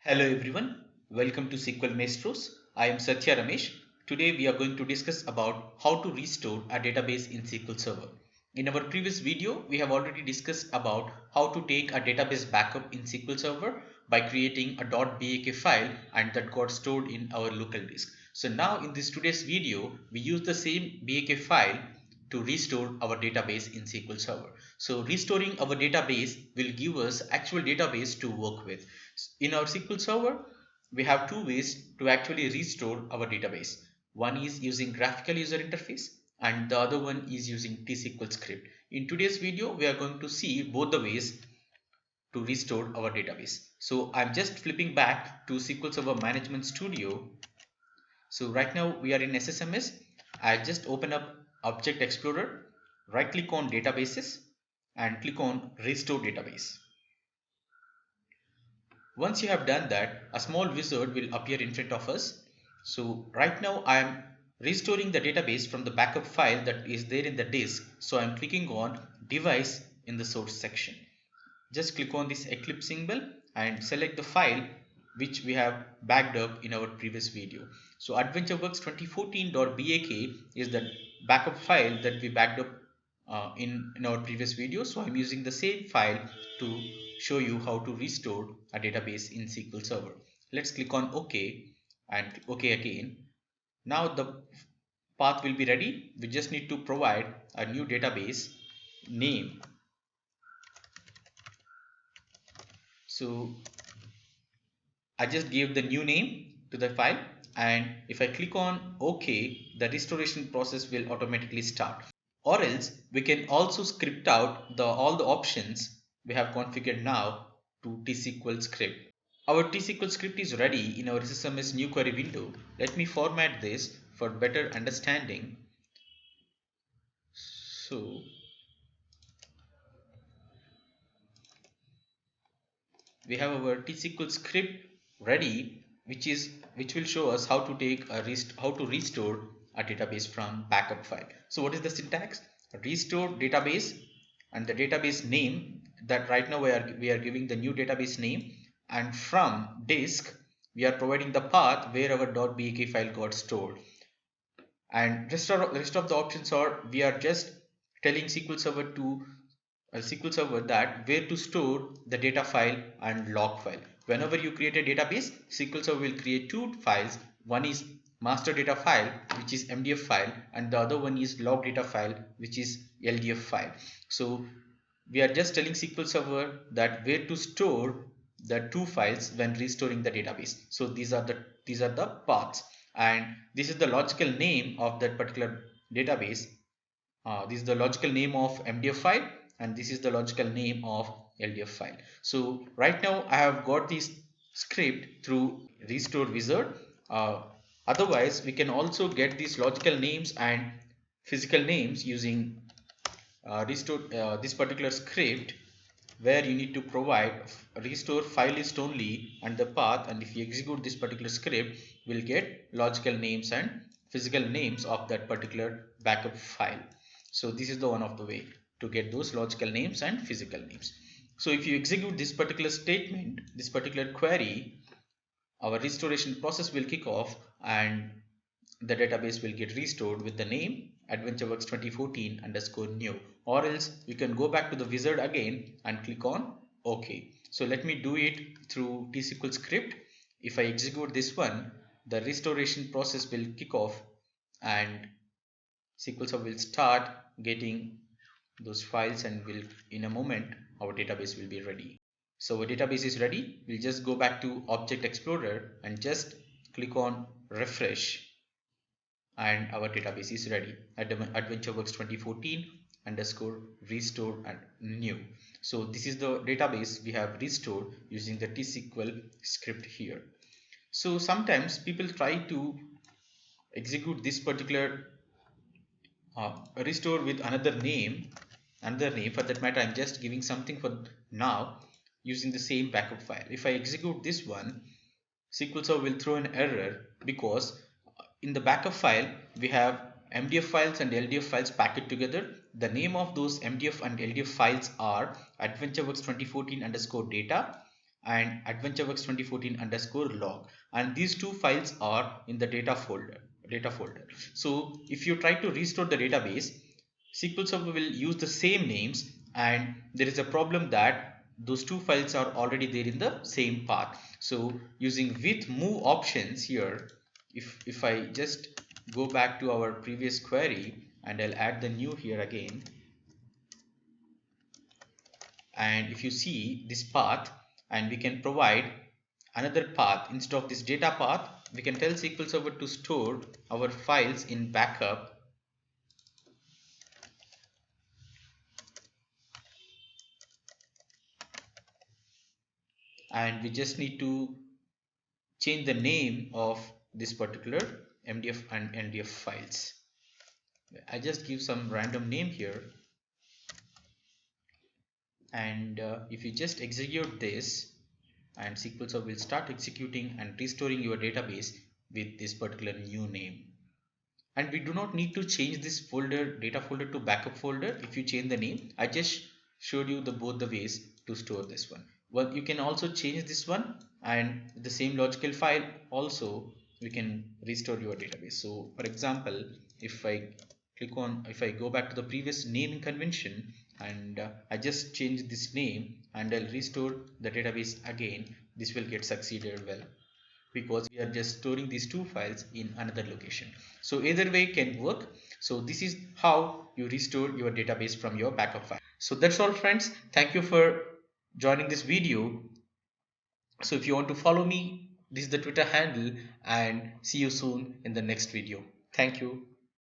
Hello everyone, welcome to SQL Maestros. I am Satya Ramesh. Today we are going to discuss about how to restore a database in SQL Server. In our previous video, we have already discussed about how to take a database backup in SQL Server by creating a .bak file and that got stored in our local disk. So now in this today's video, we use the same BAK file to restore our database in SQL Server. So restoring our database will give us actual database to work with. In our SQL Server, we have two ways to actually restore our database. One is using graphical user interface and the other one is using T-SQL script. In today's video, we are going to see both the ways to restore our database. So I'm just flipping back to SQL Server Management Studio. So right now we are in SSMS. I just open up Object Explorer, right click on Databases and click on Restore Database. Once you have done that, a small wizard will appear in front of us. So right now I am restoring the database from the backup file that is there in the disk. So I am clicking on Device in the source section. Just click on this Eclipse symbol and select the file which we have backed up in our previous video. So AdventureWorks 2014.bak is the backup file that we backed up in our previous video. So I'm using the same file to show you how to restore a database in SQL Server. Let's click on OK and OK again. Now the path will be ready. We just need to provide a new database name. So I just gave the new name to the file, and if I click on OK, the restoration process will automatically start. Or else we can also script out all the options we have configured now to T-SQL script. Our T-SQL script is ready in our SSMS new query window. Let me format this for better understanding. So we have our T-SQL script ready, which will show us how to restore a database from backup file. So what is the syntax? Restore database and the database name that right now we are giving the new database name, and from disk we are providing the path where our .bak file got stored, and rest of the options are we are just telling SQL Server that where to store the data file and log file. Whenever you create a database, SQL Server will create two files. One is master data file, which is MDF file, and the other one is log data file, which is LDF file. So we are just telling SQL Server that where to store the two files when restoring the database. So these are the paths, and this is the logical name of that particular database. This is the logical name of MDF file, and this is the logical name of LDF file. So right now I have got this script through restore wizard. Otherwise we can also get these logical names and physical names using restore this particular script, where you need to provide restore file list only and the path, and if you execute this particular script we'll get logical names and physical names of that particular backup file. So this is the one of the way to get those logical names and physical names. So if you execute this particular statement, this particular query, our restoration process will kick off and the database will get restored with the name AdventureWorks 2014_new, or else we can go back to the wizard again and click on OK. So let me do it through T-SQL script. If I execute this one, the restoration process will kick off and SQL Server will start getting those files, and will in a moment our database will be ready. So our database is ready. We'll just go back to Object Explorer and just click on refresh, and our database is ready at AdventureWorks 2014_restore and new. So this is the database we have restored using the T-SQL script here. So sometimes people try to execute this particular restore with another name. For that matter, I'm just giving something for now using the same backup file. If I execute this one, SQL Server will throw an error because in the backup file we have MDF files and LDF files packaged together. The name of those MDF and LDF files are AdventureWorks 2014_data, and AdventureWorks 2014 underscore log, and these two files are in the data folder. So if you try to restore the database, SQL Server will use the same names, and there is a problem that those two files are already there in the same path. So using with move options here, if I just go back to our previous query and I'll add the new here again, and if you see this path, and we can provide another path instead of this data path, we can tell SQL Server to store our files in backup, and we just need to change the name of this particular MDF and NDF files. I just give some random name here, and if you just execute this, and SQL Server will start executing and restoring your database with this particular new name. And we do not need to change this folder, data folder, to backup folder. If you change the name, I just showed you the both the ways to store this one. Well, you can also change this one, and the same logical file also we can restore your database. So for example, if I go back to the previous naming convention, and I just change this name and I'll restore the database again, this will get succeeded well, because we are just storing these two files in another location. So either way can work. So this is how you restore your database from your backup file. So that's all, friends. Thank you for joining this video. So if you want to follow me, this is the Twitter handle, and see you soon in the next video. Thank you.